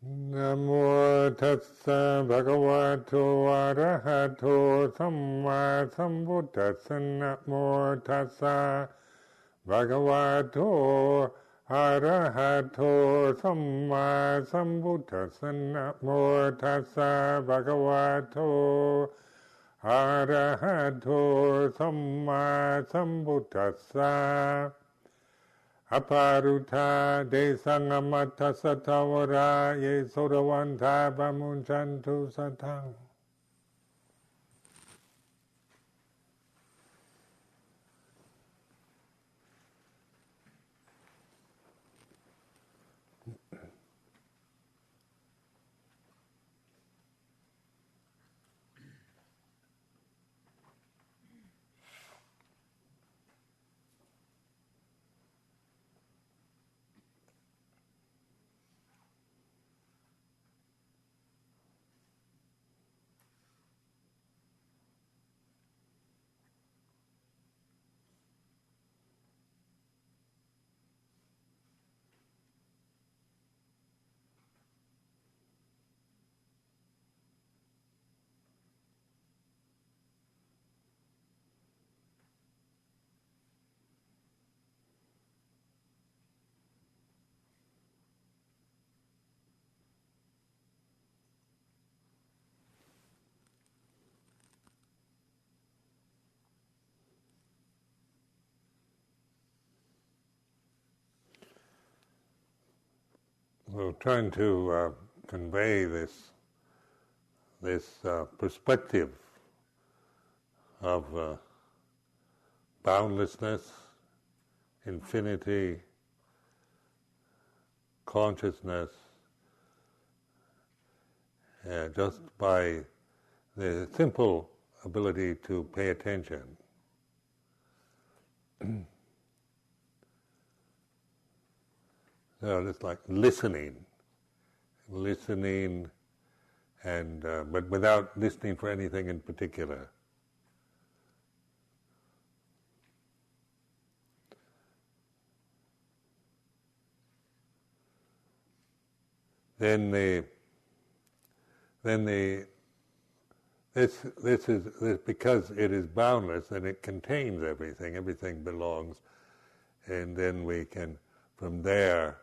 Namo tassa bhagavato arahato samma sambuddhassa. Namo tassa bhagavato arahato samma sambuddhassa. Namo tassa bhagavato arahato samma sambuddhassa. Aparuta de sangamata satavara ye sodavanta bamunchantu satang. We're trying to convey this perspective of boundlessness, infinity, consciousness, just by the simple ability to pay attention. So it's like listening, and but without listening for anything in particular. Then this because it is boundless and it contains everything. Everything belongs, and then we can, from there,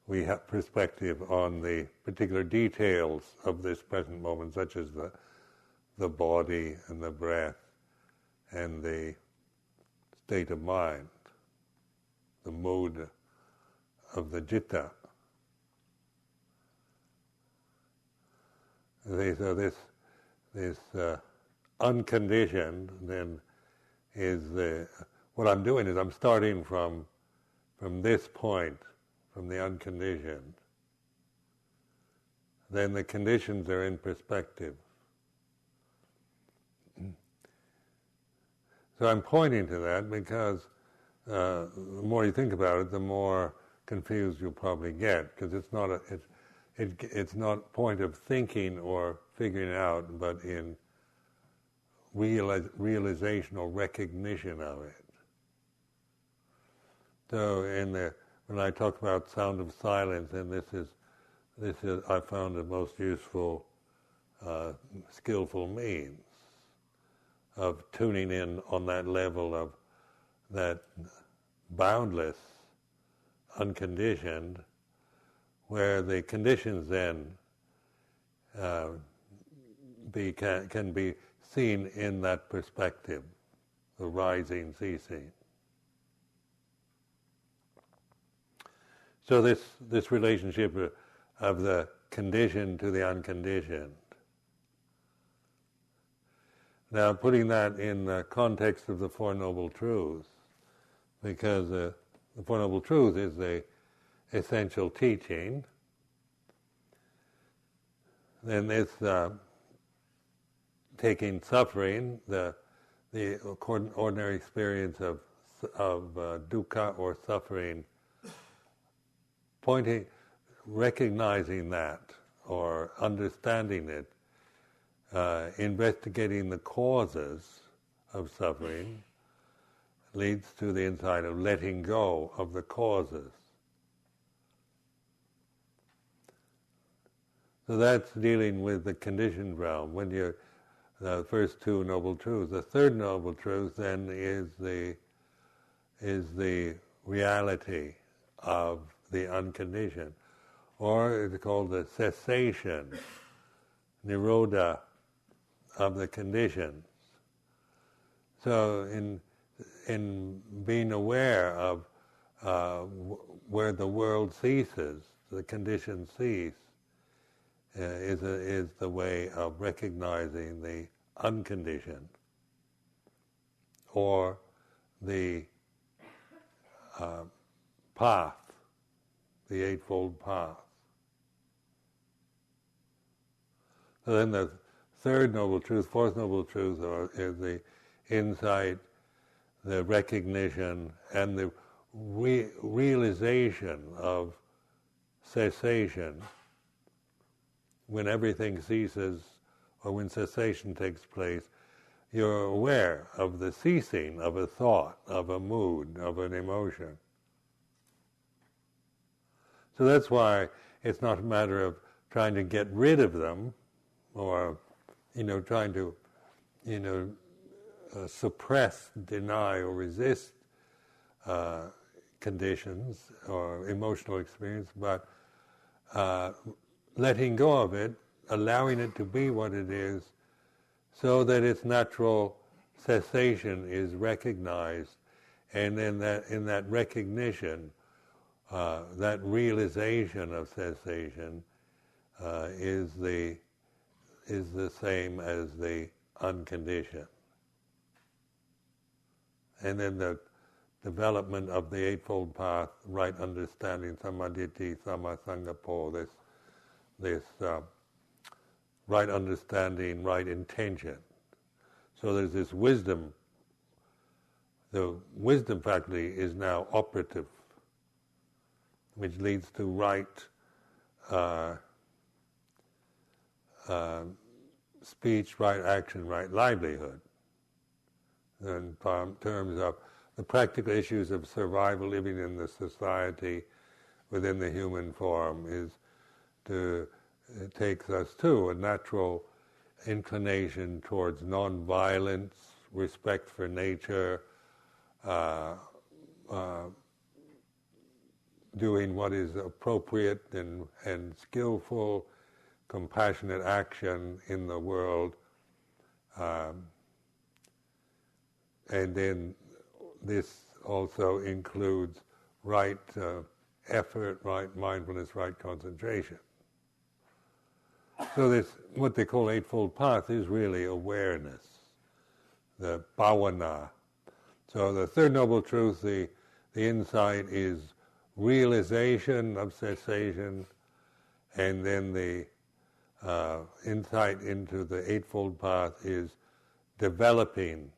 we have perspective on the particular details of this present moment, such as the body and the breath and the state of mind, the mood of the citta. So this unconditioned then is what I'm doing is I'm starting from this point, from the unconditioned. Then the conditions are in perspective. So I'm pointing to that because the more you think about it, the more confused you'll probably get, because it's not point of thinking or figuring out, but in realization or recognition of it. So when I talk about sound of silence, and this is I found the most useful, skillful means of tuning in on that level of that boundless, unconditioned, where the conditions then can be seen in that perspective, the rising, ceasing. So this relationship of the conditioned to the unconditioned. Now, putting that in the context of the Four Noble Truths, because the Four Noble Truths is the essential teaching, then it's taking suffering, the ordinary experience of dukkha or suffering, recognizing that or understanding it, investigating the causes of suffering leads to the insight of letting go of the causes. So that's dealing with the conditioned realm. When you're the first two noble truths, the third noble truth then is the reality of the unconditioned, or it's called the cessation, nirodha of the conditions. So in being aware of where the world ceases, the conditions cease, is the way of recognizing the unconditioned, or the path, the Eightfold Path. So then the third noble truth, fourth noble truth is the insight, the recognition, and the realization of cessation. When everything ceases, or when cessation takes place, you're aware of the ceasing of a thought, of a mood, of an emotion. So that's why it's not a matter of trying to get rid of them, or trying to suppress, deny, or resist conditions or emotional experience, but letting go of it, allowing it to be what it is, so that its natural cessation is recognized, and in that recognition, that realization of cessation is the same as the unconditioned. And then the development of the Eightfold Path, right understanding, samadhi, sammasangapo, this right understanding, right intention. So there's this wisdom. The wisdom faculty is now operative, which leads to right speech, right action, right livelihood. In terms of the practical issues of survival, living in the society within the human form, it takes us to a natural inclination towards non-violence, respect for nature, doing what is appropriate and skillful, compassionate action in the world. And then this also includes right effort, right mindfulness, right concentration. So this, what they call Eightfold Path, is really awareness, the bhavana. So the third noble truth, the insight, is realization of cessation, and then the insight into the Eightfold Path is developing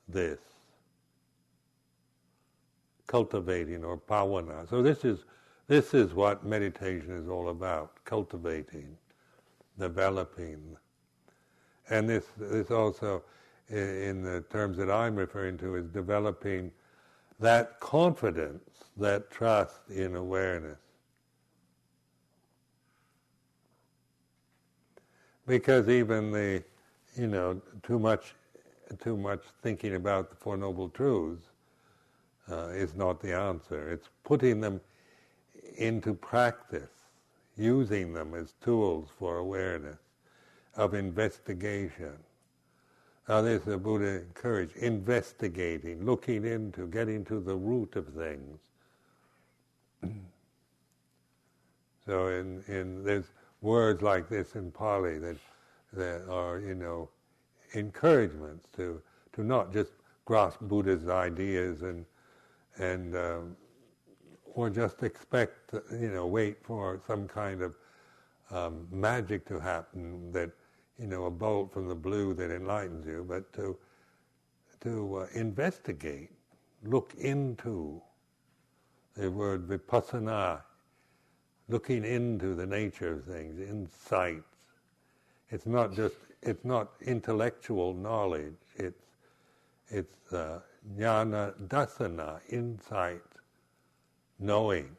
this, cultivating, or bhavana. So this is what meditation is all about: cultivating, developing. And this also, in the terms that I'm referring to, is developing that confidence, that trust in awareness. Because even the, too much thinking about the Four Noble Truths is not the answer. It's putting them into practice, using them as tools for awareness, of investigation. Now this the Buddha encouraged, investigating, looking into, getting to the root of things. So in there's words like this in Pali that are, encouragements to not just grasp Buddha's ideas and or just expect, wait for some kind of magic to happen, that, a bolt from the blue that enlightens you, but to investigate, look into. The word vipassana, looking into the nature of things, insight. It's not intellectual knowledge. It's jnana dasana, insight, knowing,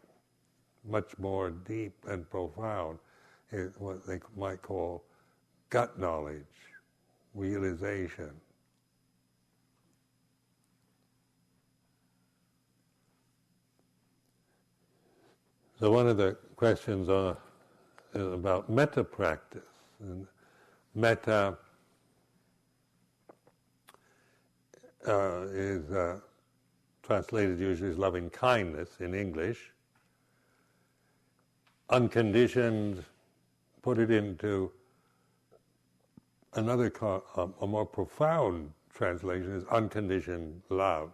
much more deep and profound. is what they might call gut knowledge, realization. So one of the questions is about metta practice. And metta is translated usually as loving kindness in English. Unconditioned, put it into another, a more profound translation is unconditioned love.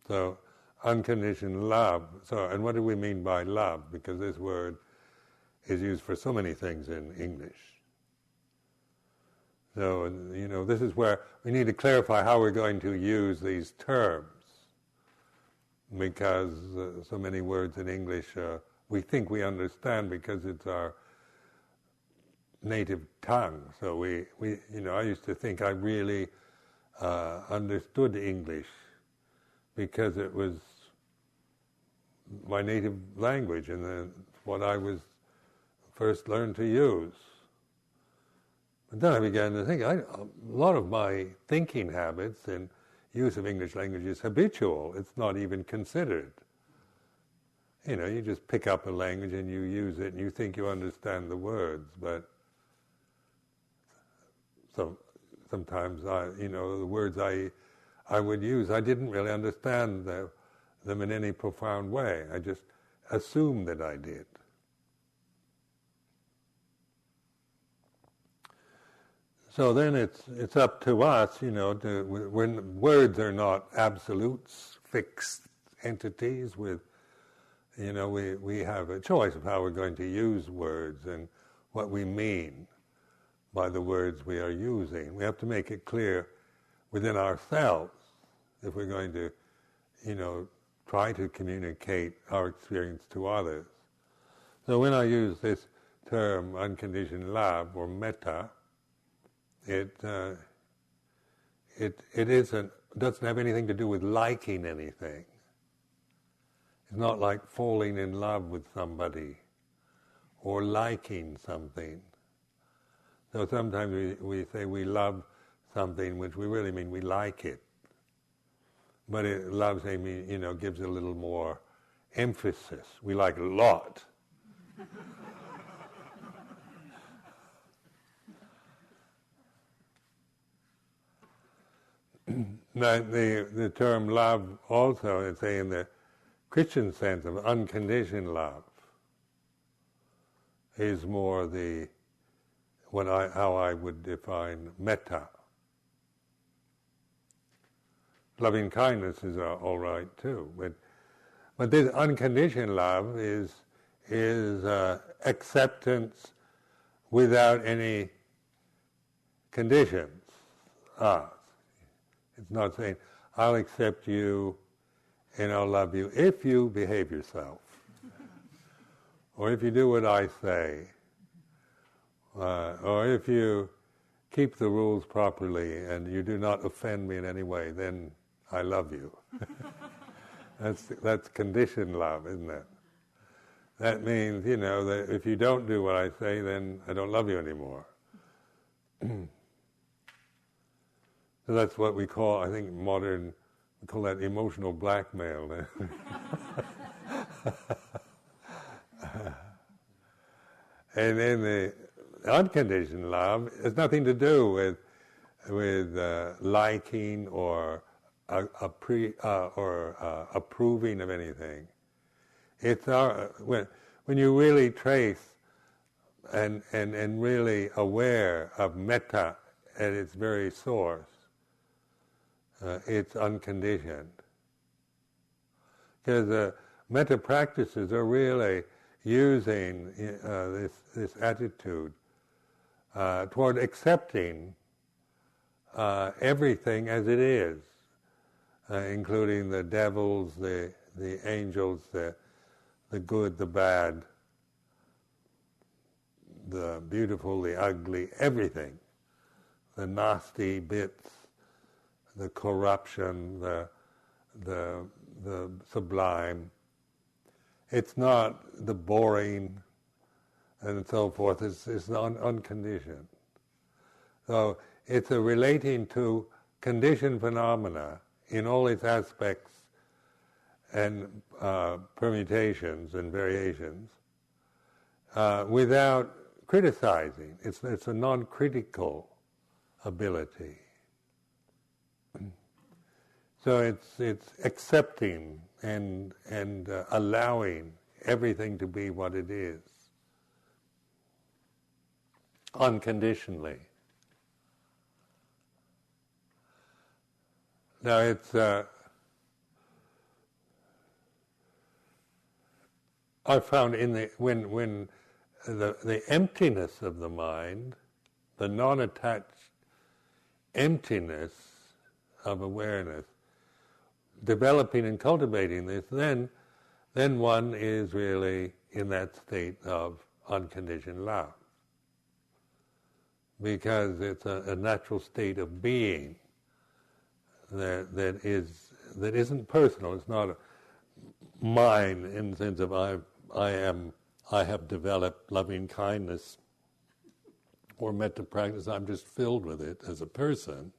So, unconditioned love. So, and what do we mean by love? Because this word is used for so many things in English. So, this is where we need to clarify how we're going to use these terms. Because so many words in English we think we understand because it's our native tongue. So I used to think I really understood English because it was my native language and what I was first learned to use. But then I began to think, a lot of my thinking habits and use of English language is habitual. It's not even considered. You just pick up a language and you use it and you think you understand the words, but sometimes the words I would use, I didn't really understand them in any profound way. I just assumed that I did. So then it's up to us, when words are not absolutes, fixed entities with, we have a choice of how we're going to use words and what we mean by the words we are using. We have to make it clear within ourselves if we're going to, try to communicate our experience to others. So when I use this term, unconditioned love or metta, it doesn't have anything to do with liking anything. It's not like falling in love with somebody or liking something. So sometimes we say we love something, which we really mean we like it. But love, gives it a little more emphasis. We like it a lot. The term love also, let's say in the Christian sense of unconditioned love, is more how I would define metta. Loving kindness is all right too, but this unconditioned love is acceptance without any conditions. It's not saying, I'll accept you and I'll love you if you behave yourself, or if you do what I say, or if you keep the rules properly and you do not offend me in any way, then I love you. That's conditioned love, isn't it? That means, that if you don't do what I say, then I don't love you anymore. So that's what we call, I think, we call that emotional blackmail. And then the unconditioned love has nothing to do with liking or approving of anything. It's when you really trace and really aware of metta at its very source, it's unconditioned. Because metta practices are really using this attitude toward accepting everything as it is, including the devils, the angels, the good, the bad, the beautiful, the ugly, everything, the nasty bits, the corruption, the sublime, It's not the boring and so forth. It's unconditioned. So it's a relating to conditioned phenomena in all its aspects and permutations and variations without criticizing. It's a non-critical ability. So it's accepting and allowing everything to be what it is, unconditionally. Now it's I found when the emptiness of the mind, the non-attached emptiness of awareness, developing and cultivating this, then one is really in that state of unconditioned love, because it's a natural state of being that isn't personal. It's not mine in the sense of I have developed loving kindness or metta practice. I'm just filled with it as a person.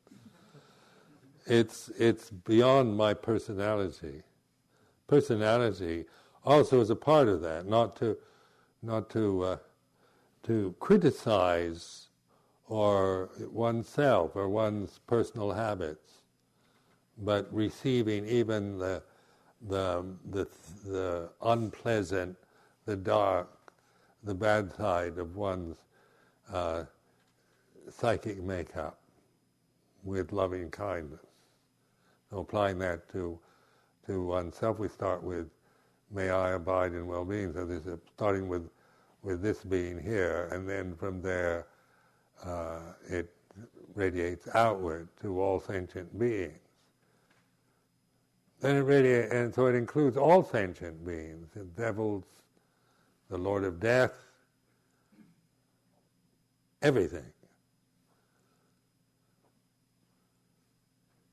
It's beyond my personality. Personality also is a part of that. Not to criticize or oneself or one's personal habits, but receiving even the unpleasant, the dark, the bad side of one's psychic makeup with loving kindness. So applying that to oneself, we start with, may I abide in well-being. So this is starting with this being here, and then from there it radiates outward to all sentient beings. Then it radiates, and so it includes all sentient beings, the devils, the Lord of Death, everything.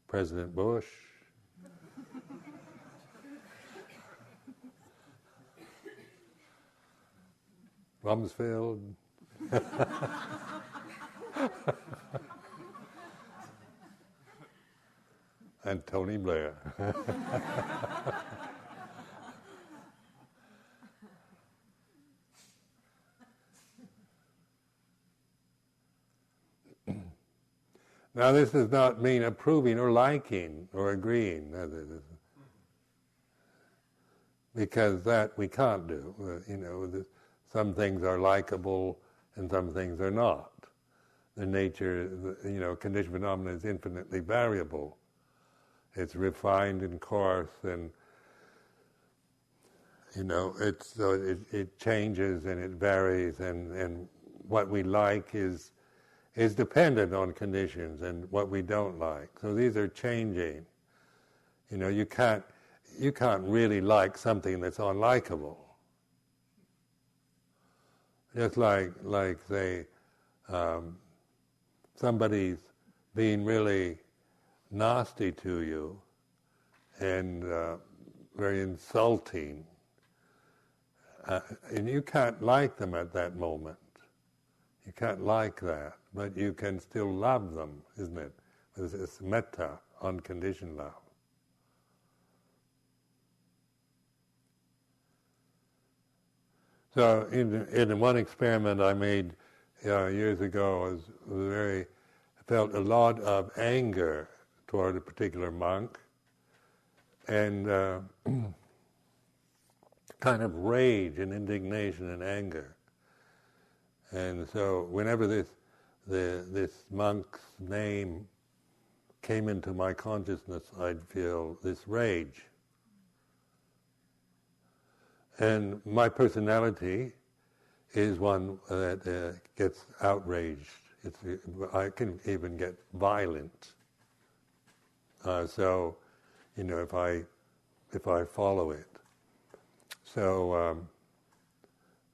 President Bush, Rumsfeld, and Tony Blair. Now this does not mean approving or liking or agreeing, because that we can't do. Some things are likable and some things are not. The nature, conditioned phenomena is infinitely variable. It's refined and coarse, and it changes and it varies, and what we like is dependent on conditions and what we don't like. So these are changing. You can't really like something that's unlikable. Just like say somebody's being really nasty to you and very insulting, and you can't like them at that moment. You can't like that, but you can still love them, isn't it? It's metta, unconditioned love. So in one experiment I made years ago, I felt a lot of anger toward a particular monk, and kind of rage and indignation and anger. And so whenever this monk's name came into my consciousness, I'd feel this rage. And my personality is one that gets outraged. I can even get violent. So, if I follow it. So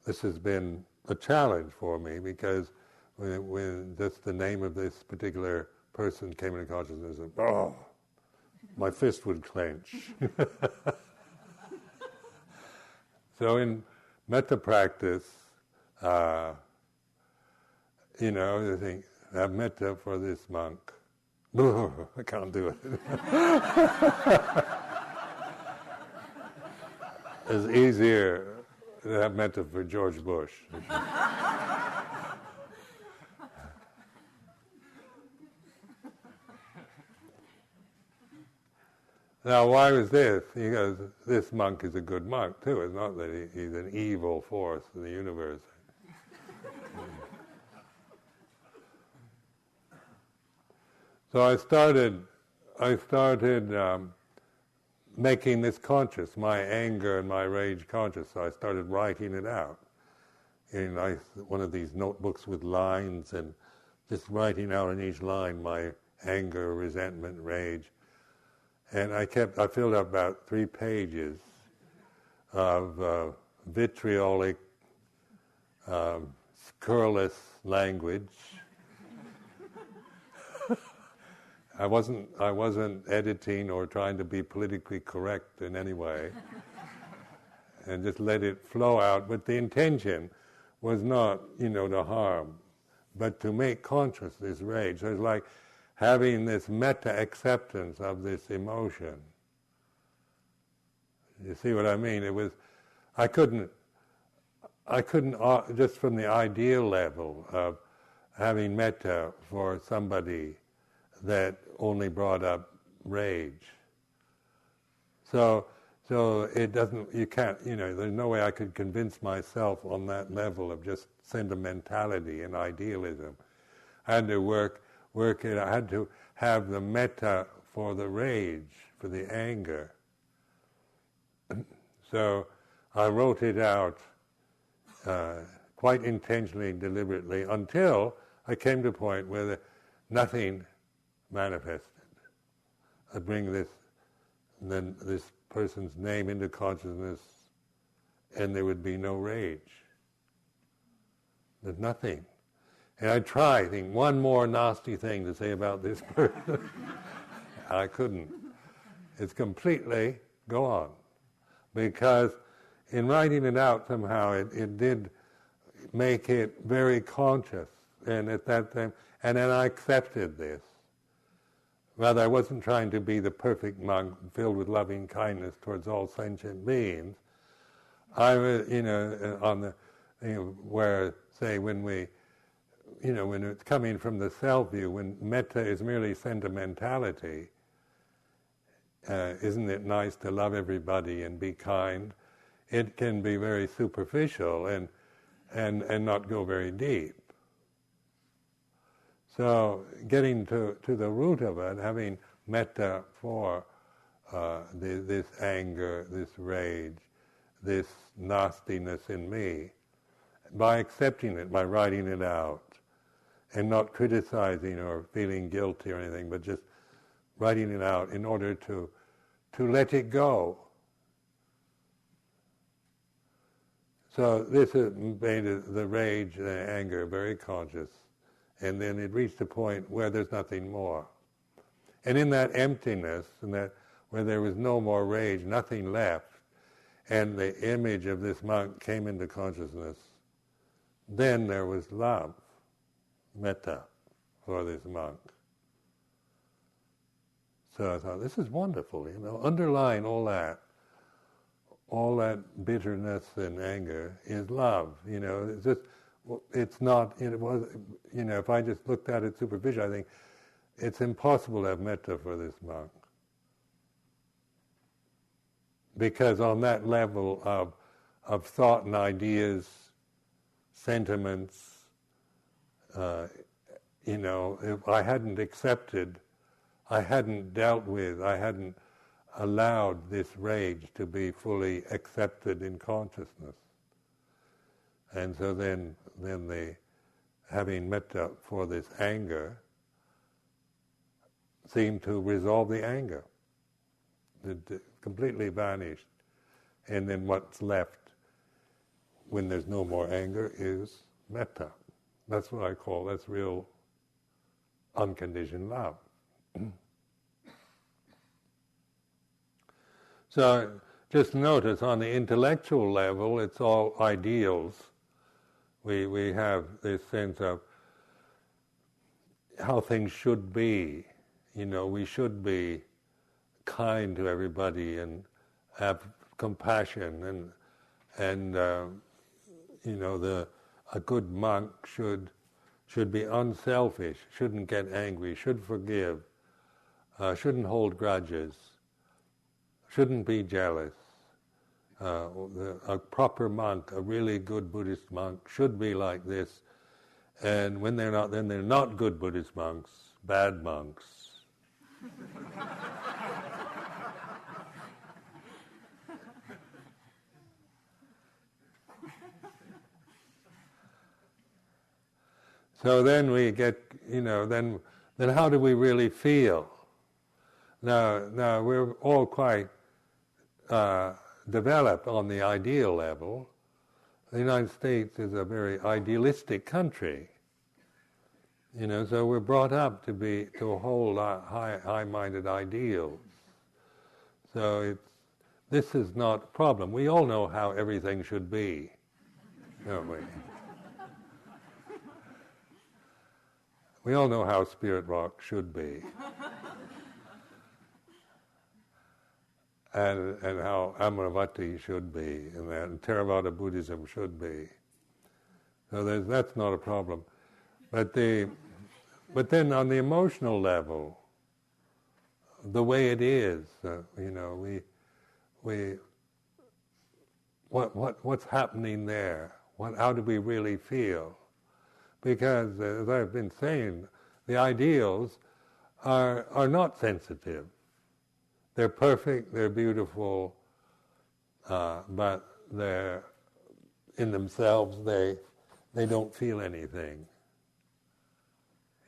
this has been a challenge for me, because when just the name of this particular person came into consciousness, my fist would clench. So in metta practice, you think, have metta for this monk. I can't do it. It's easier to have metta for George Bush. Now, why was this? He goes, this monk is a good monk, too. It's not that he's an evil force in the universe. So I started making this conscious, my anger and my rage conscious. So I started writing it out in one of these notebooks with lines, and just writing out in each line my anger, resentment, rage. And I filled up about 3 pages of vitriolic, scurrilous language. I wasn't editing or trying to be politically correct in any way, and just let it flow out. But the intention was not, to harm, but to make conscious this rage. So it's like having this metta acceptance of this emotion. You see what I mean? I couldn't, just from the ideal level of having metta for somebody that only brought up rage. So it doesn't, you can't, there's no way I could convince myself on that level of just sentimentality and idealism. I had to work it. I had to have the metta for the rage, for the anger. So I wrote it out quite intentionally, deliberately, until I came to a point where nothing manifested. I bring this person's name into consciousness, and there would be no rage. There's nothing. And I try, think, one more nasty thing to say about this person. I couldn't. It's completely gone. Because in writing it out somehow, it did make it very conscious. And at that time, and then I accepted this. Rather, I wasn't trying to be the perfect monk filled with loving kindness towards all sentient beings. I was, where, say, when it's coming from the self view, when metta is merely sentimentality, isn't it nice to love everybody and be kind? It can be very superficial and not go very deep. So getting to the root of it, having metta for this anger, this rage, this nastiness in me, by accepting it, by writing it out, and not criticizing or feeling guilty or anything, but just writing it out in order to let it go. So this has made the rage, the anger very conscious. And then it reached a point where there's nothing more. And in that emptiness, where there was no more rage, nothing left, and the image of this monk came into consciousness, then there was love, metta, for this monk. So I thought, this is wonderful, underlying all that bitterness and anger is love, it's just, it's not, it was, if I just looked at it superficially, I think it's impossible to have metta for this monk. Because on that level of thought and ideas, sentiments, if I hadn't accepted, I hadn't dealt with, I hadn't allowed this rage to be fully accepted in consciousness. And so then the having metta for this anger seemed to resolve the anger. It completely vanished. And then what's left when there's no more anger is metta. That's what I call, that's real unconditioned love. So just notice on the intellectual level, it's all ideals. We have this sense of how things should be. We should be kind to everybody and have compassion, and a good monk should be unselfish, shouldn't get angry, should forgive, shouldn't hold grudges, shouldn't be jealous. A proper monk, a really good Buddhist monk, should be like this. And when they're not, then they're not good Buddhist monks, bad monks. So then we get, then how do we really feel? Now we're all quite developed on the ideal level. The United States is a very idealistic country. So we're brought up to hold high-minded ideals. So this is not a problem. We all know how everything should be, don't we? We all know how Spirit Rock should be. And how Amaravati should be, and Theravada Buddhism should be. So that's not a problem. But then on the emotional level, the way it is, what's happening there? How do we really feel? Because, as I've been saying, the ideals are not sensitive. They're perfect, they're beautiful, but they're in themselves, they don't feel anything.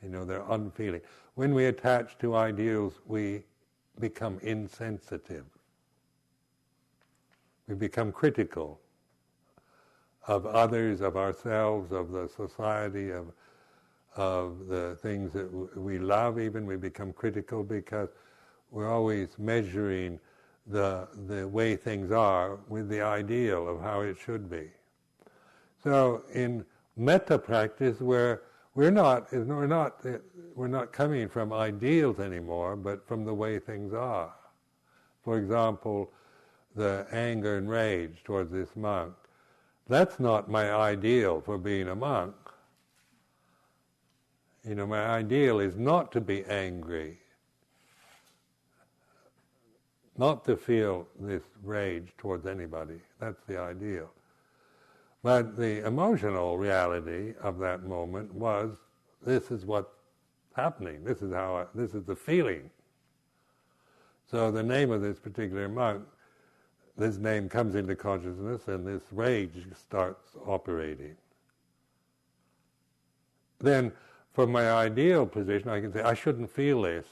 They're unfeeling. When we attach to ideals, we become insensitive. We become critical of others, of ourselves, of the society, of the things that we love even. We become critical because we're always measuring the way things are with the ideal of how it should be. So in metta practice, we're not coming from ideals anymore, but from the way things are. For example, the anger and rage towards this monk. That's not my ideal for being a monk. My ideal is not to be angry, not to feel this rage towards anybody. That's the ideal. But the emotional reality of that moment was, this is what's happening. This is the feeling. So the name of this particular monk, this name comes into consciousness and this rage starts operating. Then, from my ideal position, I can say, I shouldn't feel this.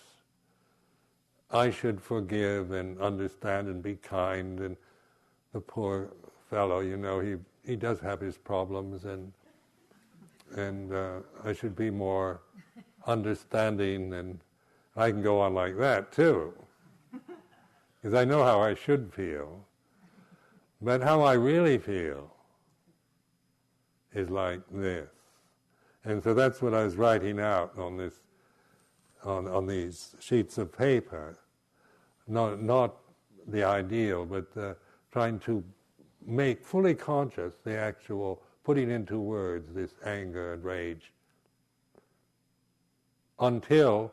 I should forgive and understand and be kind, and the poor fellow, he does have his problems, and I should be more understanding, and I can go on like that too, because I know how I should feel. But how I really feel is like this. And so that's what I was writing out on this, on these sheets of paper. Not the ideal, but trying to make fully conscious the actual putting into words this anger and rage. Until,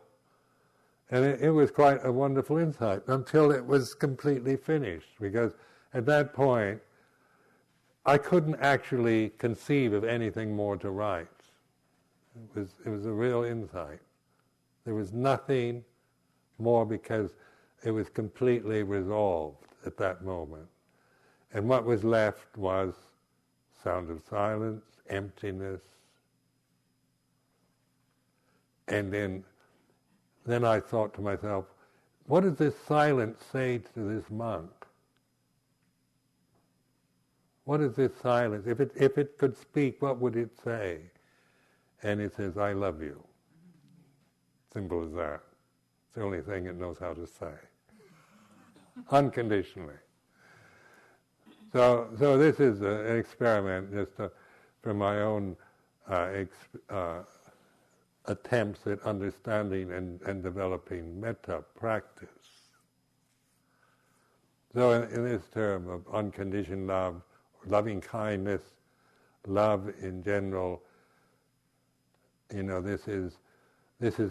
and it was quite a wonderful insight, until it was completely finished, because at that point, I couldn't actually conceive of anything more to write. It was a real insight. There was nothing more because it was completely resolved at that moment. And what was left was sound of silence, emptiness. And then I thought to myself, what does this silence say to this monk? What is this silence? If it could speak, what would it say? And it says, I love you. Simple as that. It's the only thing it knows how to say. Unconditionally. So this is an experiment just from my own attempts at understanding and developing metta practice. So in this term of unconditioned love, loving kindness, love in general, this is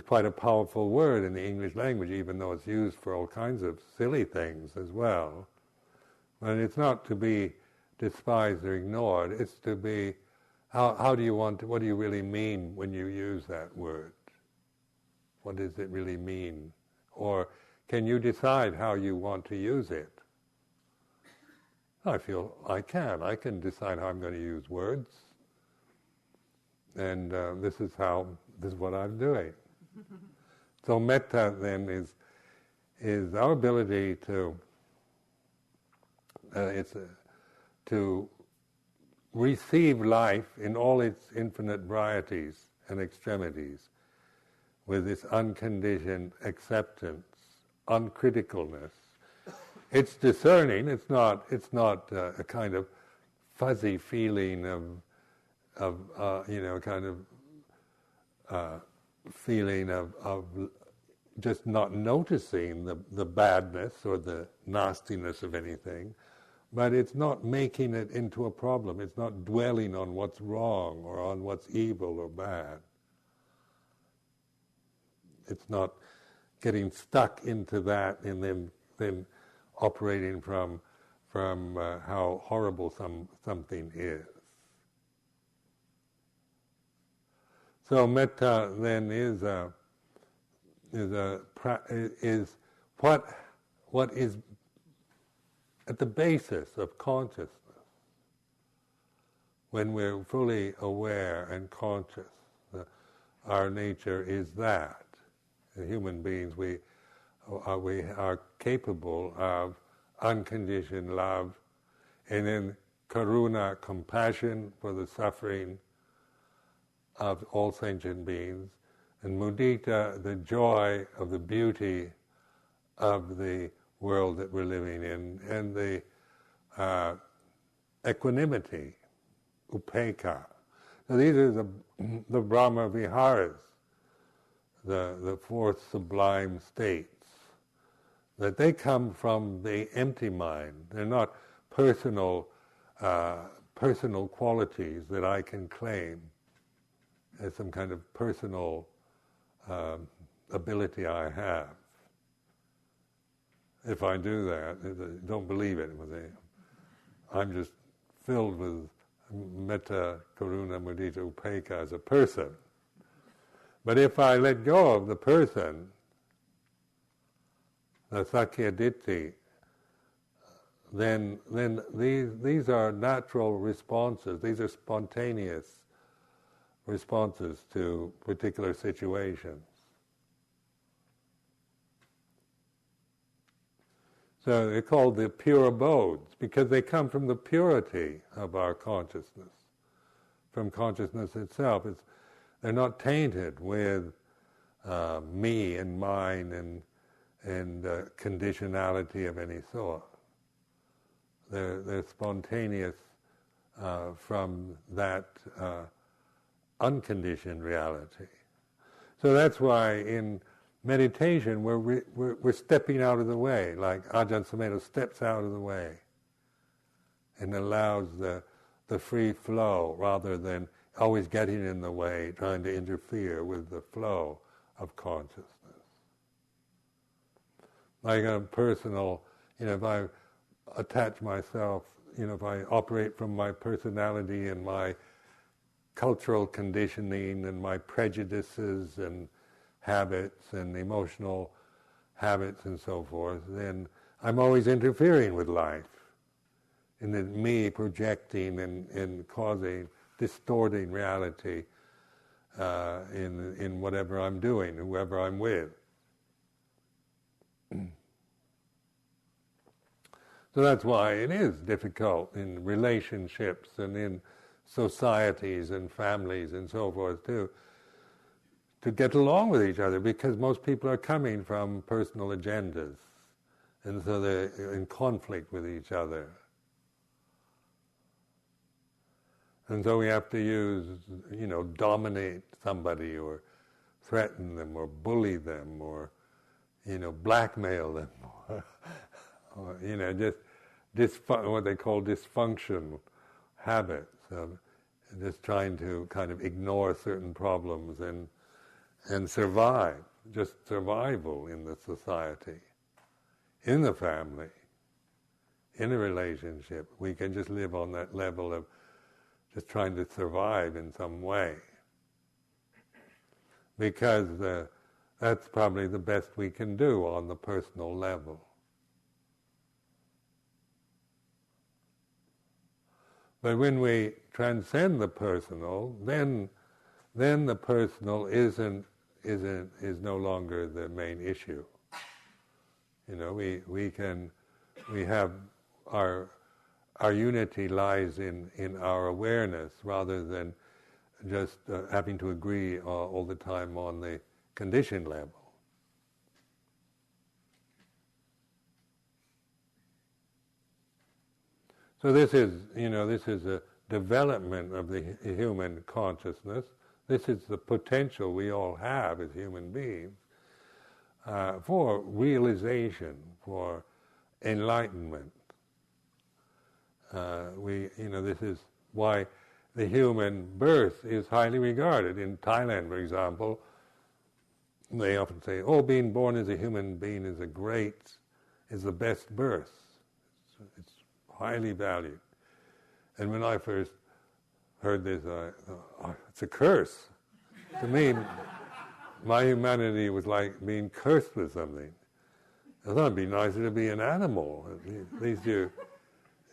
quite a powerful word in the English language, even though it's used for all kinds of silly things as well. And it's not to be despised or ignored. It's to be, what do you really mean when you use that word? What does it really mean? Or can you decide how you want to use it? I feel I can decide how I'm going to use words. And this is what I'm doing. So metta then is our ability to to receive life in all its infinite varieties and extremities with this unconditioned acceptance, uncriticalness. It's discerning. It's not a kind of fuzzy feeling feeling of just not noticing the badness or the nastiness of anything, but it's not making it into a problem. It's not dwelling on what's wrong or on what's evil or bad. It's not getting stuck into that and then operating from how horrible something is. So metta then is what is at the basis of consciousness. When we're fully aware and conscious, our nature is that. As human beings, we are capable of unconditioned love, and then karuna, compassion for the suffering of all sentient beings, and mudita, the joy of the beauty of the world that we're living in, and the equanimity, upekkha. So these are the Brahma Viharas, the fourth sublime states, that they come from the empty mind. They're not personal qualities that I can claim as some kind of personal ability I have. If I do that, don't believe it. I'm just filled with metta, karuna, mudita, upekkha as a person. But if I let go of the person, the sakya ditti, then these are natural responses. These are spontaneous responses to particular situations. So they're called the pure abodes because they come from the purity of our consciousness, from consciousness itself. They're not tainted with me and mine and conditionality of any sort. They're spontaneous from that unconditioned reality. So that's why in meditation we're stepping out of the way, like Ajahn Sumedho steps out of the way and allows the free flow rather than always getting in the way, trying to interfere with the flow of consciousness. Like a personal, if I attach myself, if I operate from my personality and my cultural conditioning and my prejudices and habits and emotional habits and so forth, then I'm always interfering with life. And then me projecting and causing, distorting reality in whatever I'm doing, whoever I'm with. So that's why it is difficult in relationships and in societies and families and so forth to get along with each other, because most people are coming from personal agendas, and so they're in conflict with each other. And so we have to use, dominate somebody or threaten them or bully them or, blackmail them or just what they call dysfunction habits of just trying to kind of ignore certain problems and survive, just survival in the society, in the family, in a relationship. We can just live on that level of just trying to survive in some way, because that's probably the best we can do on the personal level. But when we transcend the personal, then the personal is no longer the main issue. We have our unity lies in our awareness rather than just having to agree all the time on the condition level. So this is a development of the human consciousness. This is the potential we all have as human beings for realization, for enlightenment. This is why the human birth is highly regarded. In Thailand, for example, they often say, being born as a human being is the best birth. It's highly valued. And when I first heard this, I thought, it's a curse. To me, my humanity was like being cursed with something. I thought it'd be nicer to be an animal. At least you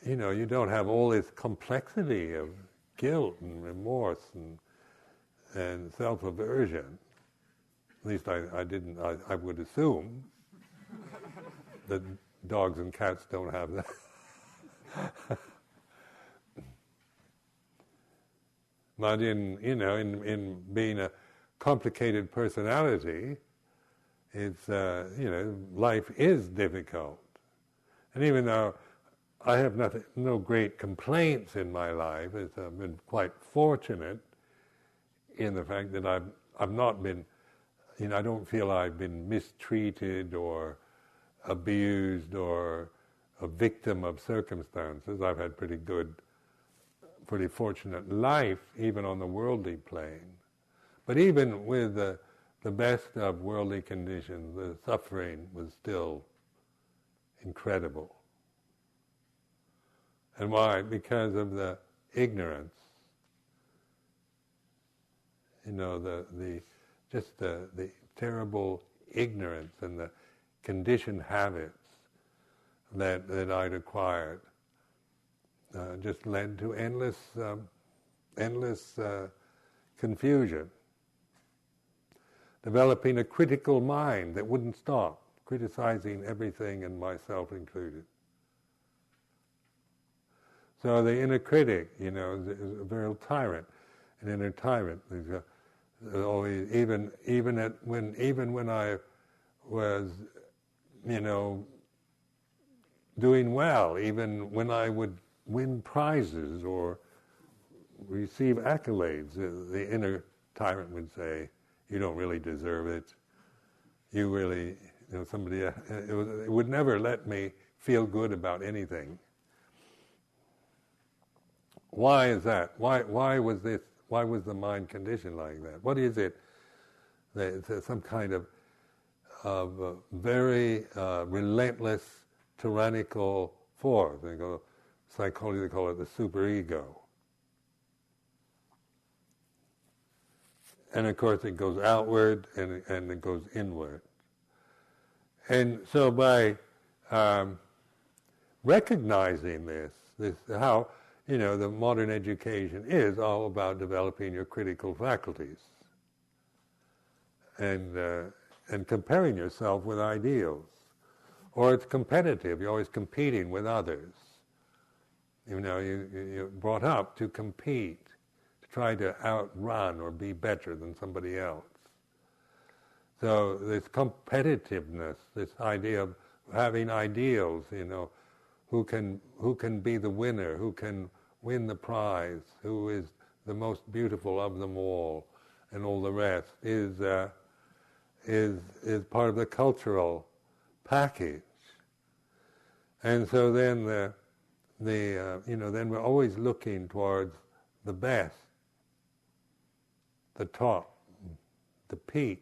don't have all this complexity of guilt and remorse and self-aversion. At least I would assume that dogs and cats don't have that. But in being a complicated personality, it's life is difficult. And even though I have no great complaints in my life, I've been quite fortunate in the fact that I've not been, I don't feel I've been mistreated or abused or a victim of circumstances. I've had pretty fortunate life, even on the worldly plane. But even with the best of worldly conditions, the suffering was still incrediable. And why? Because of the ignorance. The terrible ignorance and the conditioned habits that I'd acquired just led to endless confusion. Developing a critical mind that wouldn't stop, criticizing everything and myself included. So the inner critic, is a real tyrant. An inner tyrant. Always, even when I was, doing well, even when I would win prizes or receive accolades, the inner tyrant would say, "You don't really deserve it. You really, somebody." It would never let me feel good about anything. Why is that? Why was this? Why was the mind conditioned like that? What is it? It's some kind of very relentless, tyrannical force. Psychology, they call it the superego. And of course it goes outward and it goes inward. And so by recognizing this how, the modern education is all about developing your critical faculties and comparing yourself with ideals. Or it's competitive, you're always competing with others. You're brought up to compete, to try to outrun or be better than somebody else. So this competitiveness, this idea of having ideals, who can be the winner, who can win the prize, who is the most beautiful of them all, and all the rest is part of the cultural package. And so then then we're always looking towards the best, the top, the peak.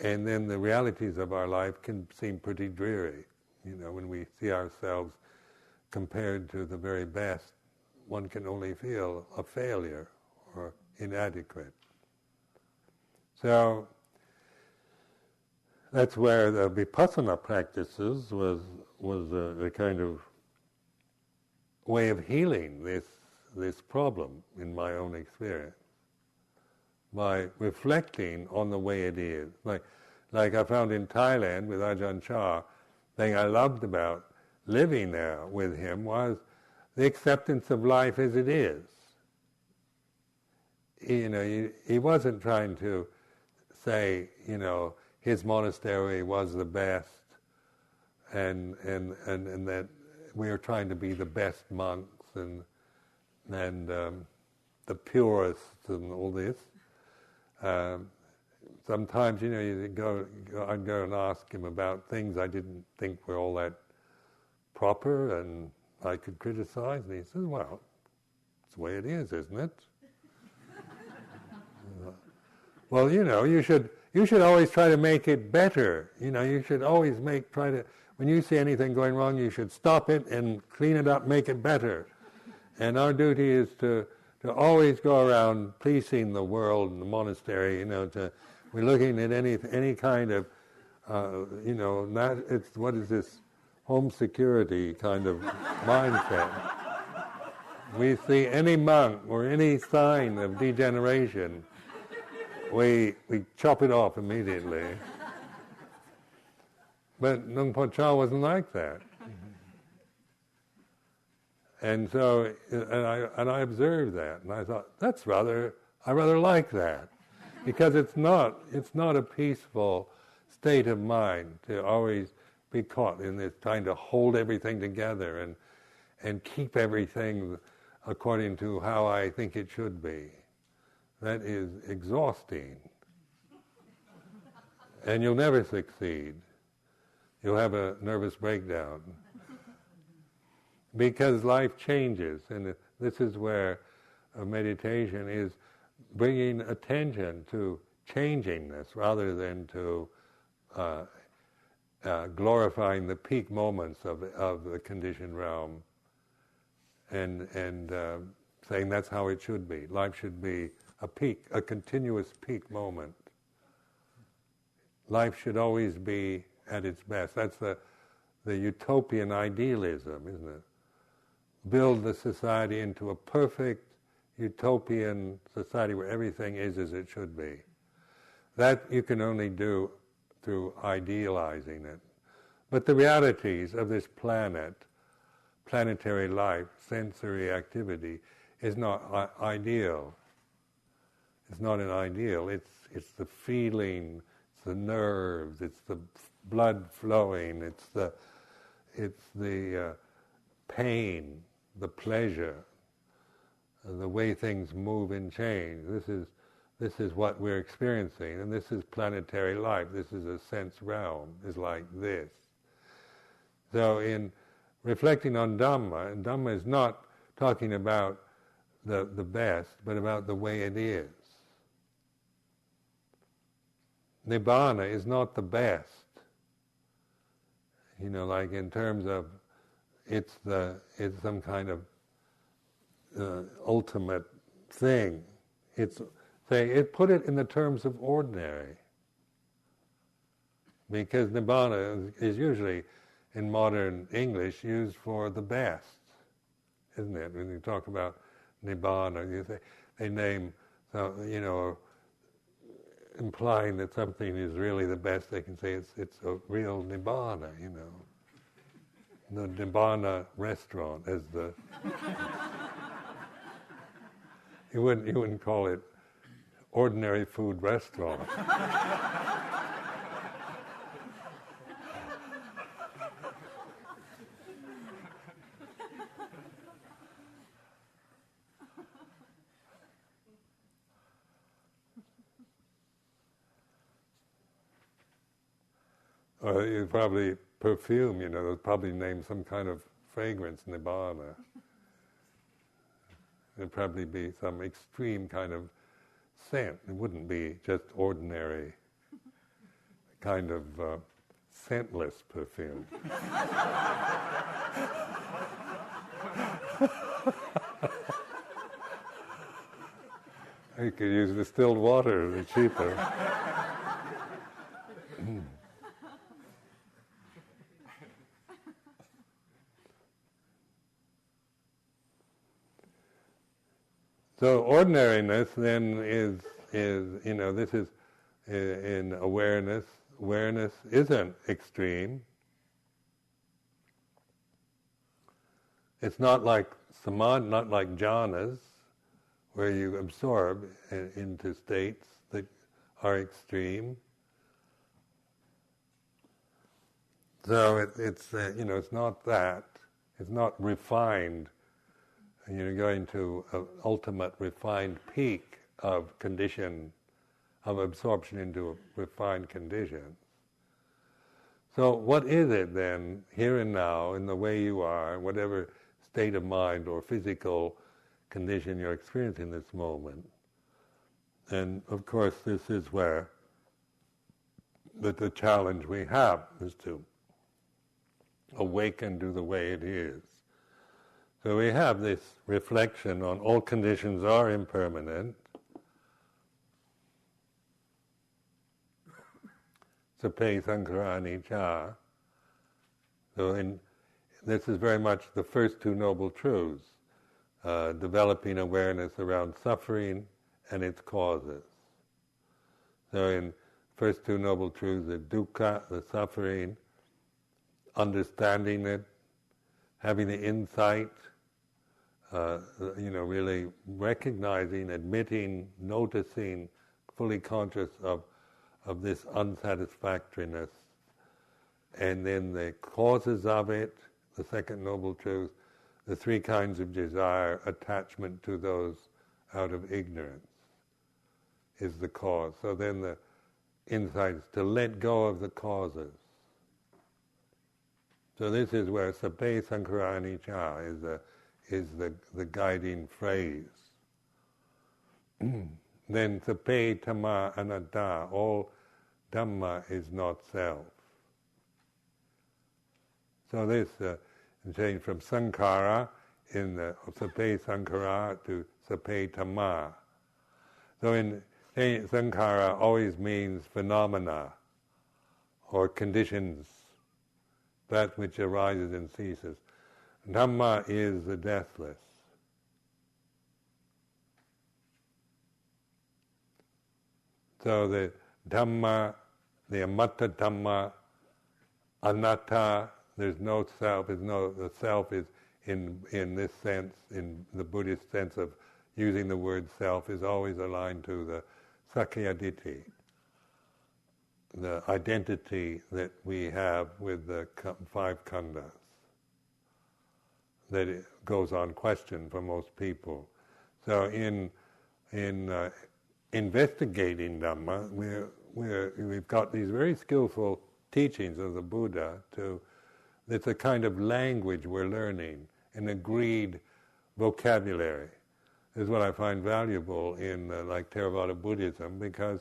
And then the realities of our life can seem pretty dreary. When we see ourselves compared to the very best, one can only feel a failure or inadequate. So that's where the vipassana practices was a kind of way of healing this problem in my own experience, by reflecting on the way it is. Like I found in Thailand with Ajahn Chah, the thing I loved about living there with him was the acceptance of life as it is. He wasn't trying to say, his monastery was the best, and that we are trying to be the best monks and the purest and all this. Sometimes, I'd go and ask him about things I didn't think were all that proper and I could criticize, and he says, well, it's the way it is, isn't it? Well, you should always try to make it better. You should always when you see anything going wrong, you should stop it and clean it up, make it better. And our duty is to always go around policing the world and the monastery, we're looking at any kind of, what is this, home security kind of mindset. We see any monk or any sign of degeneration, we chop it off immediately. But Luang Por Chah wasn't like that. And so, and I observed that, and I thought, I rather like that, because it's not a peaceful state of mind to always be caught in this trying to hold everything together and keep everything according to how I think it should be. That is exhausting. And you'll never succeed. You'll have a nervous breakdown. Because life changes, and this is where meditation is bringing attention to changingness rather than to glorifying the peak moments of the conditioned realm, and saying that's how it should be. Life should be a peak, a continuous peak moment. Life should always be at its best. That's the utopian idealism, isn't it? Build the society into a perfect utopian society where everything is as it should be. That you can only do through idealizing it. But the realities of this planet, planetary life, sensory activity, is not ideal. It's not an ideal. It's the feeling, it's the nerves, it's the blood flowing, it's the pain, the pleasure, the way things move and change. This is what we're experiencing, and this is planetary life. This is a sense realm, is like this. So in reflecting on Dhamma, and Dhamma is not talking about the best, but about the way it is. Nibbana is not the best. Like in terms of it's some kind of ultimate thing. Put it in the terms of ordinary, because Nibbana is usually in modern English used for the best, isn't it? When you talk about Nibbana, they name, implying that something is really the best. They can say it's a real Nibbana, the Nibbana restaurant, as the you wouldn't call it ordinary food restaurant. Or you probably perfume, they'll probably name some kind of fragrance, nibbana. There'd probably be some extreme kind of scent. It wouldn't be just ordinary kind of scentless perfume. You could use distilled water, it's cheaper. So ordinariness then is this is in awareness. Awareness isn't extreme. It's not like samadhi, not like jhanas, where you absorb into states that are extreme. So it's not that. It's not refined. You're going to an ultimate refined peak of condition, of absorption into refined conditions. So what is it then, here and now, in the way you are, whatever state of mind or physical condition you're experiencing this moment? And of course this is where the challenge we have is to awaken to the way it is. So we have this reflection on all conditions are impermanent. Sape sankhara anicca. So this is very much the first two noble truths, developing awareness around suffering and its causes. So in first two noble truths, the dukkha, the suffering, understanding it, having the insight, really recognizing, admitting, noticing, fully conscious of this unsatisfactoriness, and then the causes of it, the second noble truth, the three kinds of desire, attachment to those out of ignorance is the cause. So then the insight is to let go of the causes. So this is where sape sankhara anicca is the guiding phrase. Then sape dhamma anatta, all dhamma is not self. So this changed from sankhara in the sape sankhara to sape dhamma. So in sankhara always means phenomena or conditions, that which arises and ceases. Dhamma is the deathless. So the Dhamma, the amatta Dhamma, anatta, there's no self, the self is in this sense, in the Buddhist sense of using the word self, is always aligned to the sakkaya ditthi, the identity that we have with the five khandhas, that it goes unquestioned for most people. So in investigating Dhamma, we've got these very skillful teachings of the Buddha. It's a kind of language we're learning, an agreed vocabulary. This is what I find valuable in like Theravada Buddhism, because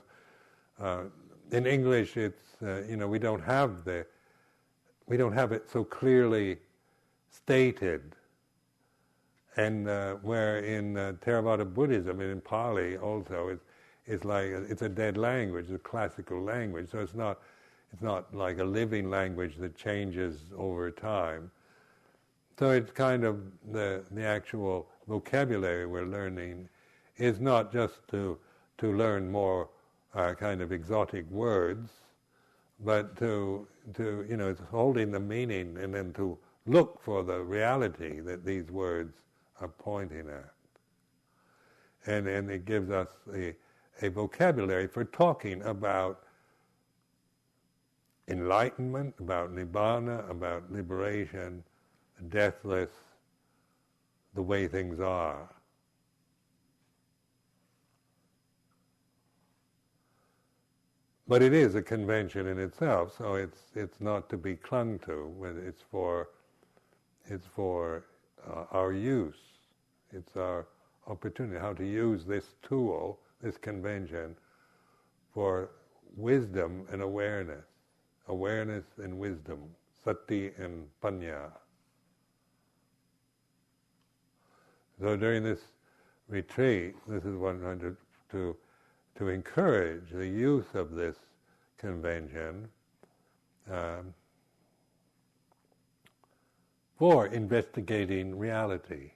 in English it's we don't have it so clearly stated. And where in Theravada Buddhism and in Pali also, it's a dead language, a classical language. So it's not like a living language that changes over time. So it's kind of the actual vocabulary we're learning is not just to learn more kind of exotic words, but to it's holding the meaning and then to look for the reality that these words are pointing at. And it gives us a vocabulary for talking about enlightenment, about nibbana, about liberation, deathless, the way things are. But it is a convention in itself, so it's not to be clung to. It's for our use. It's our opportunity, how to use this tool, this convention, for wisdom and awareness. Awareness and wisdom, sati and panya. So during this retreat, this is what I wanted to encourage the use of this convention for investigating reality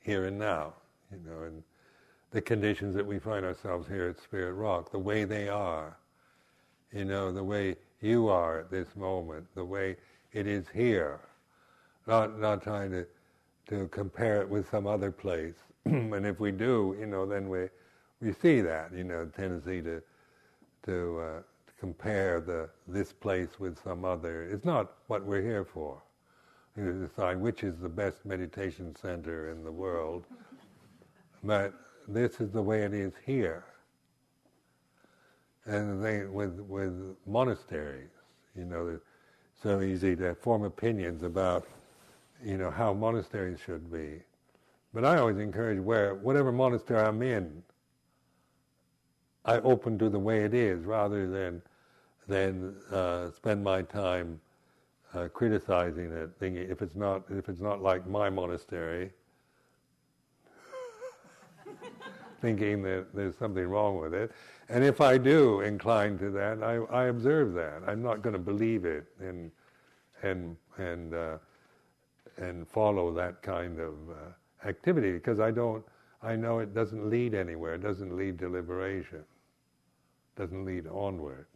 here and now, and the conditions that we find ourselves here at Spirit Rock, the way they are, the way you are at this moment, the way it is here, not trying to compare it with some other place. And if we do, then we see that, tendency to compare this place with some other. It's not what we're here for. You decide which is the best meditation center in the world, but this is the way it is here. And with monasteries, it's so easy to form opinions about, how monasteries should be. But I always encourage whatever monastery I'm in, I open to the way it is, rather than spend my time criticizing it, thinking if it's not like my monastery, thinking that there's something wrong with it. And if I do incline to that, I observe that. I'm not going to believe it and follow that kind of activity, because I know it doesn't lead anywhere. It doesn't lead to liberation. It doesn't lead onward.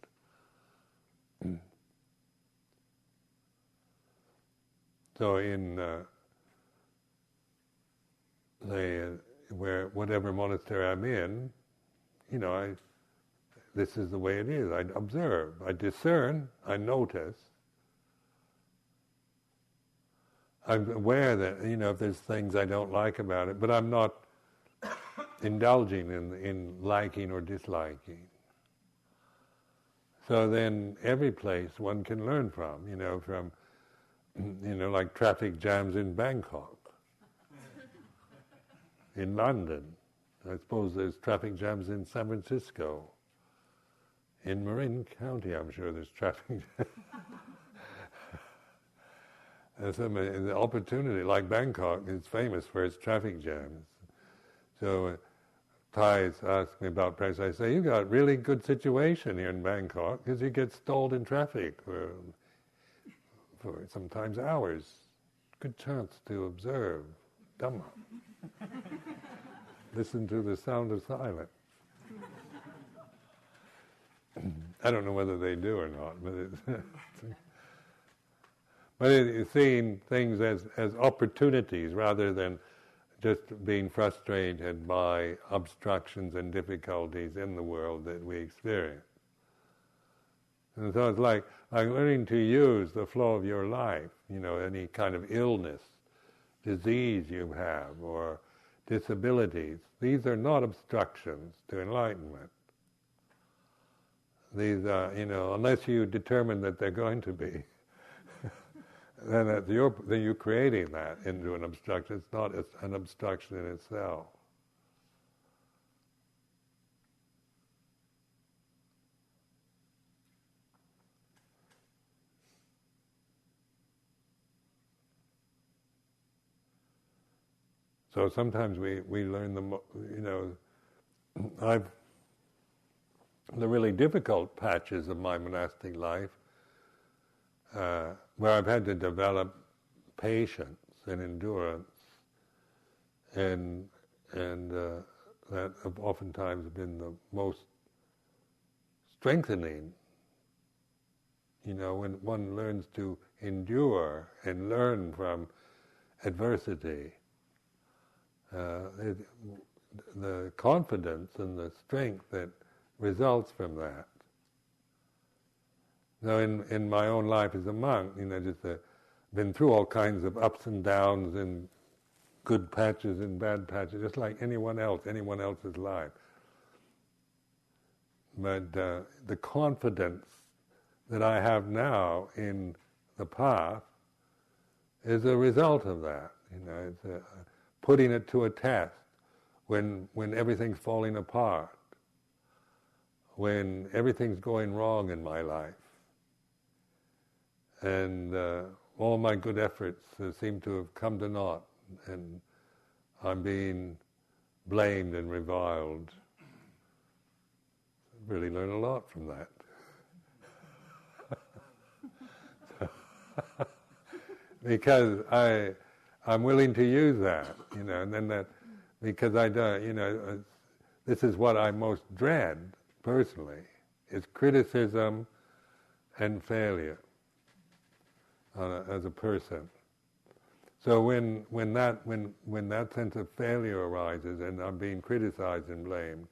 So in whatever monastery I'm in, this is the way it is. I observe, I discern, I notice. I'm aware that, if there's things I don't like about it, but I'm not indulging in liking or disliking. So then every place one can learn from, like traffic jams in Bangkok, in London. I suppose there's traffic jams in San Francisco. In Marin County, I'm sure there's traffic jams. The opportunity, like Bangkok, is famous for its traffic jams. So Thais ask me about practice. I say, you got a really good situation here in Bangkok, because you get stalled in traffic for sometimes hours. Good chance to observe Dhamma. Listen to the sound of silence. I don't know whether they do or not, but it's seeing things as opportunities rather than just being frustrated by obstructions and difficulties in the world that we experience. And so it's like learning to use the flow of your life, any kind of illness, disease you have, or disabilities. These are not obstructions to enlightenment. These are, unless you determine that they're going to be, then you're creating that into an obstruction. It's not an obstruction in itself. So sometimes we learn the really difficult patches of my monastic life, where I've had to develop patience and endurance, and that have oftentimes been the most strengthening. When one learns to endure and learn from adversity, the confidence and the strength that results from that. Now, in my own life as a monk, been through all kinds of ups and downs and good patches and bad patches, just like anyone else's life. the confidence that I have now in the path is a result of that. It's putting it to a test when everything's falling apart, when everything's going wrong in my life, and all my good efforts seem to have come to naught, and I'm being blamed and reviled. I really learn a lot from that. Because I'm willing to use that, and then that, because I don't, this is what I most dread personally, is criticism and failure as a person. So when that sense of failure arises and I'm being criticized and blamed,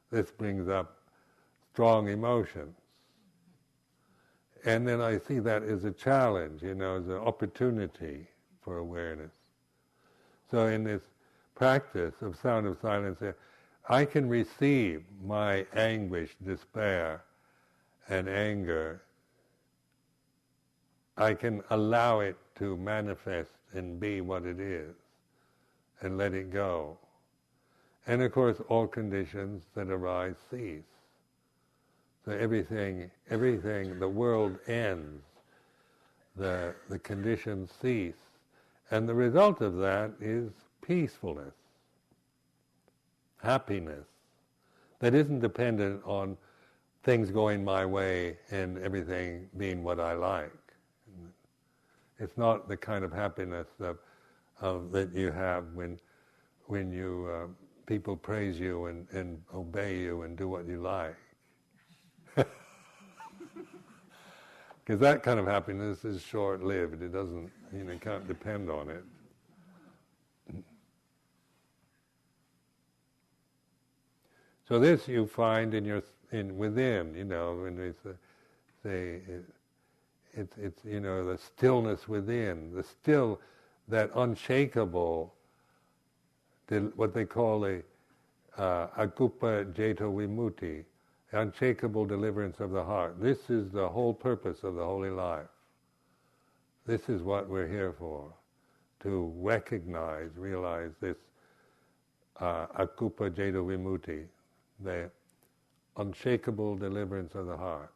this brings up strong emotions. And then I see that as a challenge, as an opportunity for awareness. So in this practice of sound of silence, I can receive my anguish, despair, and anger. I can allow it to manifest and be what it is, and let it go. And of course, all conditions that arise cease. So everything, the world ends, the conditions cease, and the result of that is peacefulness, happiness, that isn't dependent on things going my way and everything being what I like. It's not the kind of happiness that you have when you people praise you and obey you and do what you like. Because that kind of happiness is short-lived. It doesn't, you can't depend on it. So this you find within, when we say it's the stillness within, that unshakable, what they call a aguppa jeto vimutti, unshakable deliverance of the heart. This is the whole purpose of the holy life. This is what we're here for, to realize this aguppa jeto vimutti, the unshakable deliverance of the heart.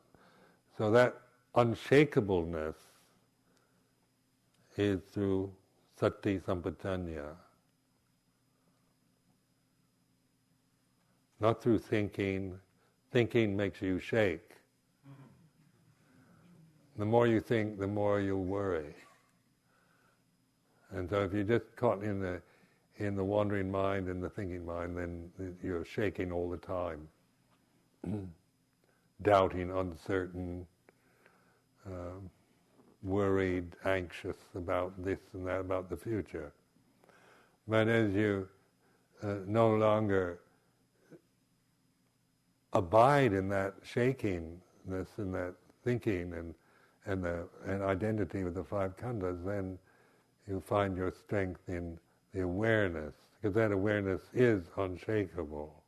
So that unshakableness is through sati sampajanya, not through thinking. Thinking makes you shake. The more you think, the more you'll worry. And so if you're just caught in the wandering mind and the thinking mind, then you're shaking all the time, doubting, uncertain, worried, anxious about this and that, about the future. But as you no longer abide in that shakingness and that thinking and identity with the five khandhas, then you find your strength in the awareness, because that awareness is unshakable.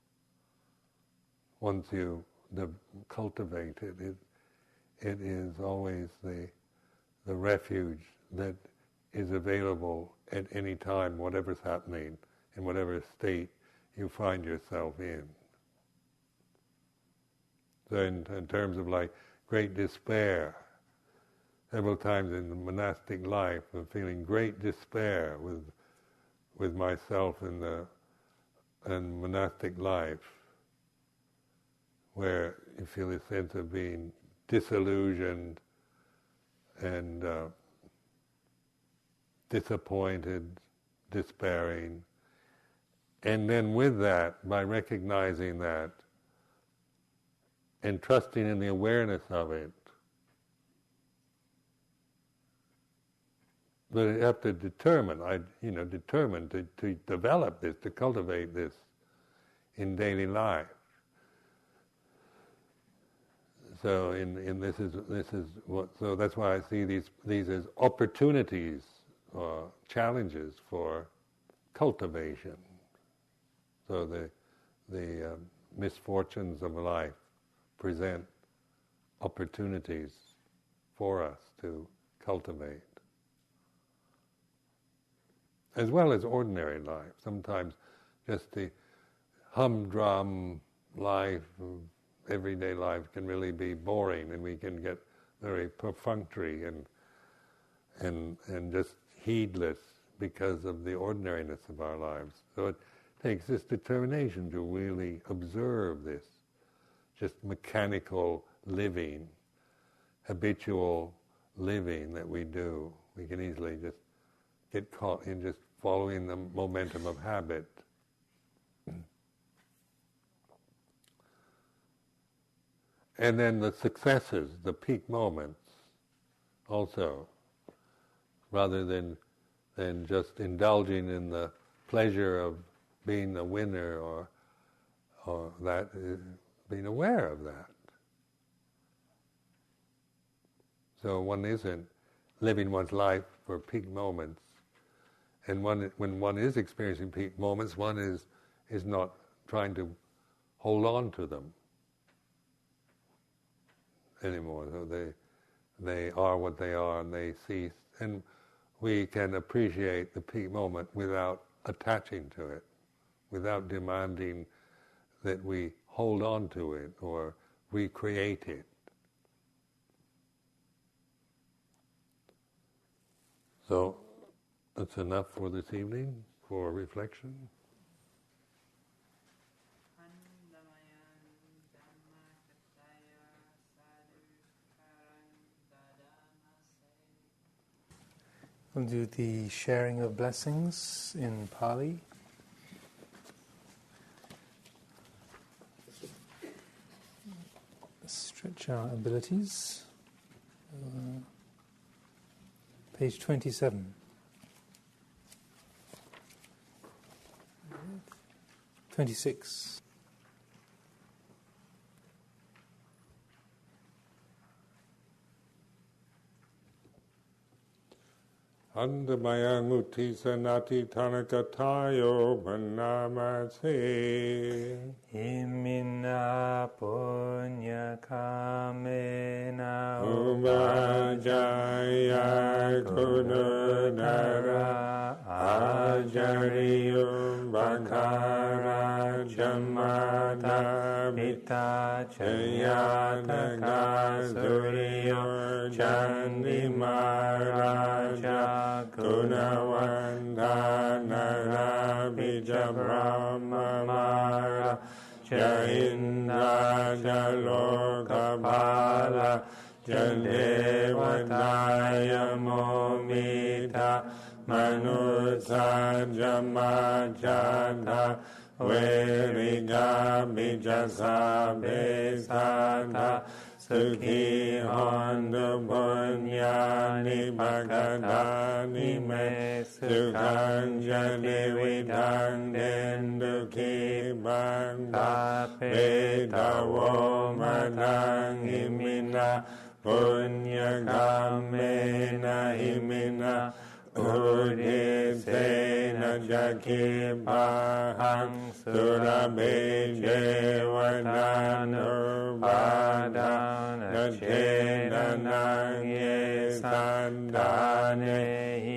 Once you cultivate it, it is always the refuge that is available at any time, whatever's happening, in whatever state you find yourself in. So in terms of like great despair, several times in the monastic life, of feeling great despair with myself in monastic life, where you feel a sense of being disillusioned and disappointed, despairing, and then with that, by recognizing that and trusting in the awareness of it, but you have to determine to develop this, to cultivate this in daily life. So this is what. So that's why I see these as opportunities or challenges for cultivation. So the misfortunes of life present opportunities for us to cultivate. As well as ordinary life. Sometimes just the humdrum life, everyday life can really be boring, and we can get very perfunctory and just heedless because of the ordinariness of our lives. So it takes this determination to really observe this, just mechanical living, habitual living that we do. We can easily just get caught in just following the momentum of habit. And then the successes, the peak moments also, rather than just indulging in the pleasure of being a winner or that, being aware of that. So one isn't living one's life for peak moments, and when one is experiencing peak moments, one is not trying to hold on to them anymore. So they are what they are, and they cease. And we can appreciate the peak moment without attaching to it, without demanding that we hold on to it or recreate it. So that's enough for this evening, for reflection. We'll do the sharing of blessings in Pali. Stretch our abilities. Page 27. 26. Andamayang utisanati tanakatayo manamase. Imina punya kamena Umajaya kununara ajariyum bakara jamata Pita chayataka suriyo chandimaraja Gunavandana bija brahma mara Jaindra jalokapala Jadevataya momita Manusa jamajata Veriga bija sabesata Sukhi hondu bunyani bhagatani me Sukhanjali vidang denduki bhanga Vedavo madang imina punyagamena imina Udisena jakibahang Surabhejevananubhadana Chedanang yesandane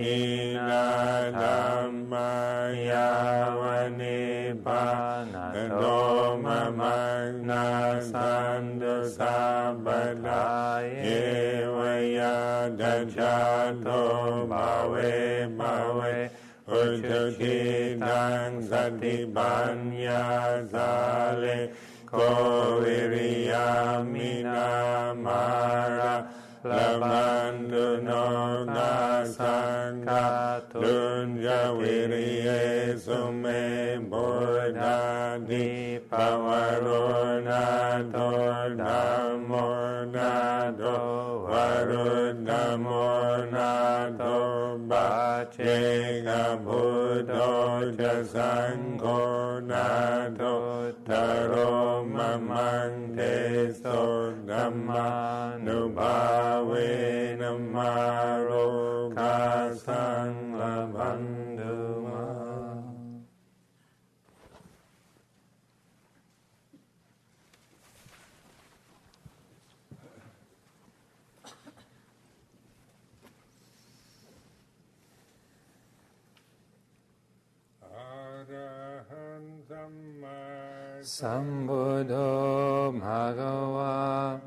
Inadhammayavanibbana Doma magna sandu sabada Yevaya dajato bhave bhave Uchachidang satibanya sale Koviriyamina mara Labandu noga sangha Tunja viriye sume bodhani Pavaronato dhamonato Varuddhamonato Bachega buddho jasangho nato Taro mamang teso dhamma Nubhavena maro kasang labanduma. Sambuddho Bhagava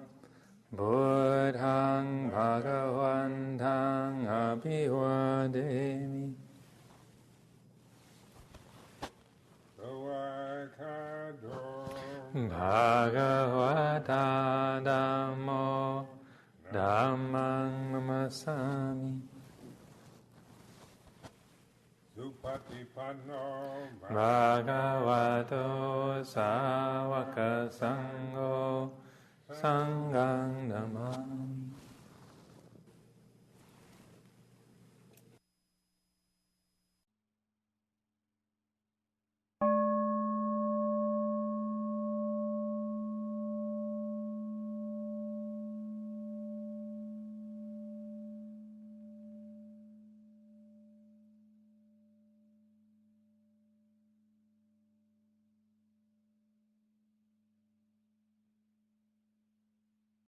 Buddhang Bhagavantang Abhivademi. Bhagavata Dhammo Dhammang Namasami. Bhagavato Savaka Sangho Sanghang Namami.